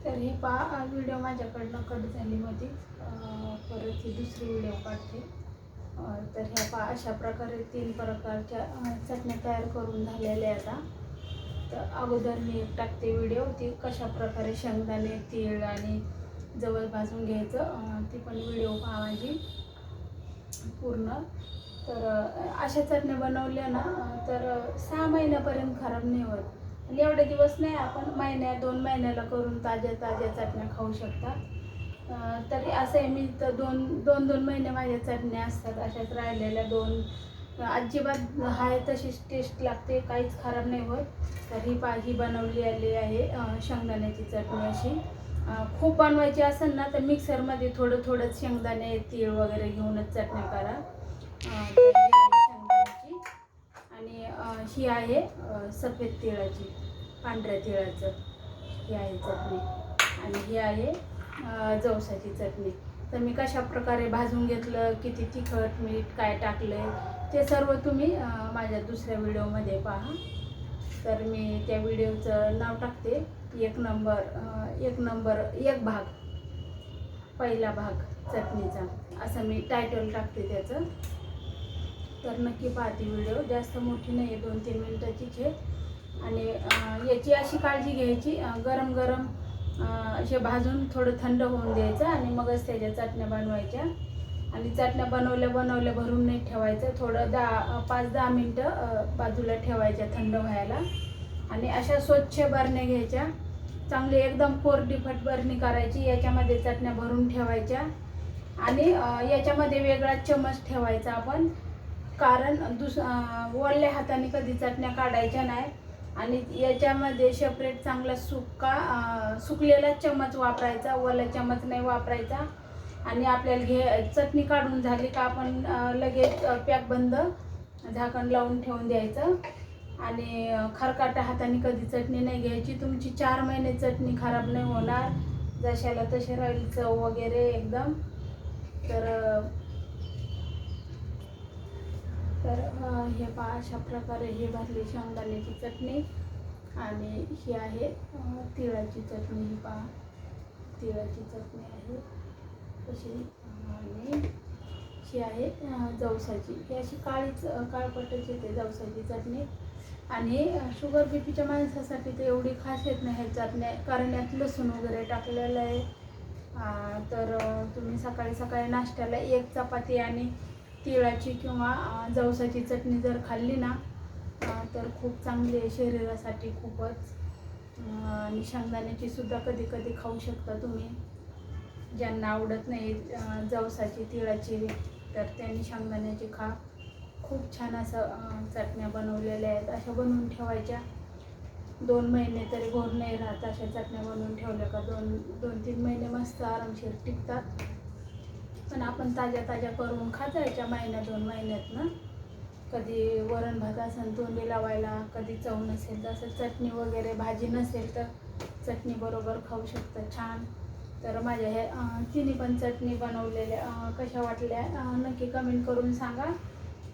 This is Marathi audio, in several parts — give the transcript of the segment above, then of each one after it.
तर हे पहा व्हिडिओ माझ्याकडनं कट झाली होती, परत ही दुसरी व्हिडिओ काढते। तर ह्या पहा अशा प्रकारे 3 प्रकारच्या चटण्या तयार करून झालेल्या आता। तर अगोदर मी एक टाकते व्हिडिओ, ती कशा प्रकारे शेंगदाणे, तीळ आणि जवळ भाजून घ्यायचं, ती पण व्हिडिओ पहा माझी पूर्ण। तर अशा चटण्या बनवल्या ना तर 6 महिन्यापर्यंत खराब नाही होत, आणि एवढे दिवस नाही, आपण महिन्या 2 महिन्याला करून ताज्या ताज्या चटण्या खाऊ शकता। तरी असं आहे, मी तर 2 महिने माझ्या चटण्या असतात अशाच राहिलेल्या, 2 अजिबात हाय तशीच टेस्ट लागते, काहीच खराब नाही होत। तर ही बनवली आली आहे शेंगदाण्याची चटणी अशी। खूप बनवायची असेल ना तर मिक्सरमध्ये थोडं शेंगदाणे, तीळ वगैरे घेऊनच चटण्या करा। तर ही आहे शेंगदाण्याची, आणि ही आहे सफेद तिळाची, पांढऱ्या तिळाचं ही आहे चटणी, आणि ही आहे जवसाची चटणी। तर मी कशा प्रकारे भाजून घेतलं, किती तिखट मीठ काय टाकलं ते सर्व तुम्ही माझ्या दुसऱ्या व्हिडिओमध्ये पहा। तर मी त्या व्हिडिओचं नाव टाकते, एक भाग, पहिला भाग चटणीचा, असं मी टायटल टाकते त्याचं। तर नक्की पाहते व्हिडिओ, जास्त मोठी नाही आहे, 2-3 मिनिटाचीच आहे। आणि याची अशी काळजी घ्यायची, गरम गरम असे भाजून थोडं थंड होऊन द्यायचं, आणि मगच त्याच्या चटण्या बनवायच्या। आणि चटण्या बनवल्या भरून नाही ठेवायचं, थोडं 5-10 मिनटं बाजूला ठेवायच्या थंड व्हायला। आणि अशा स्वच्छ बरण्या घ्यायच्या, चांगली एकदम कोरडीफट बरणी करायची, याच्यामध्ये चटण्या भरून ठेवायच्या। आणि याच्यामध्ये वेगळा चमच ठेवायचा आपण, कारण ओल्या हाताने कधी चटण्या काढायच्या नाही, आणि याच्यामध्ये सेपरेट चांगला सुकलेला चमच वापरायचा, ओला चमच नाही वापरायचा। आणि आपल्याला चटणी काढून झाली का आपण लगेच पॅक बंद झाकण लावून ठेवून द्यायचं। आणि खरकाट्या हाताने कधी चटणी नाही घ्यायची, तुमची 4 महिने चटणी खराब नाही होणार, जशाला तसे राहील चव वगैरे एकदम। तर हे पहा अशा प्रकारे ही भरली शेंगदाण्याची चटणी, आणि ही आहे तिळाची चटणी। ही पहा तिळाची चटणी आहे तशी, आणि ही आहे जवसाची, ही अशी काळपटच येते जवसाची चटणी। आणि शुगर बीपीच्या माणसासाठी तर एवढी खास येत नाही ह्या चटण्या, कारण यात लसूण वगैरे टाकलेलं आहे। तर तुम्ही सकाळी सकाळी नाश्त्याला एक चपाती आणि तिळाची किंवा जवसाची चटणी जर खाल्ली ना तर खूप चांगली आहे शरीरासाठी, खूपच। आणि शेंगदाण्याची सुद्धा कधी कधी खाऊ शकता तुम्ही, ज्यांना आवडत नाही जवसाची तिळाची तर त्यांनी शेंगदाण्याची खा। खूप छान असं चटण्या बनवलेल्या आहेत, अशा बनवून ठेवायच्या, 2 महिने तरी घोर नाही राहत, अशा चटण्या बनवून ठेवल्या का 2-3 महिने मस्त आरामशीर टिकतात। पण आपण ताज्या करून खायच्या महिन्या 2 महिन्यात ना, कधी वरण भात असेल तोंडी लावायला, कधी चव नसेल तर असं चटणी वगैरे, भाजी नसेल तर चटणी बरोबर खाऊ शकता छान। तर माझ्या ह्या तिन्ही पण चटणी बनवलेल्या कशा वाटल्या नक्की कमेंट करून सांगा।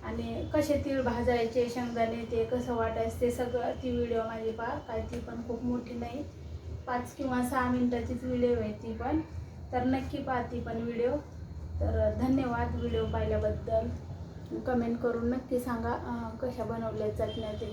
आणि कसे तीळ भाजायचे, शेंगदाणे ते कसं वाटायचं ते सगळं ती व्हिडिओ माझी पहा, काय ती पण खूप मोठी नाही, 5 किंवा 6 मिनिटाचीच व्हिडिओ आहे ती पण। तर नक्की पहा ती पण व्हिडिओ। तर धन्यवाद व्हिडिओ पाहिल्याबद्दल, कमेंट करून नक्की सांगा कशा बनवल्या चटण्या ते।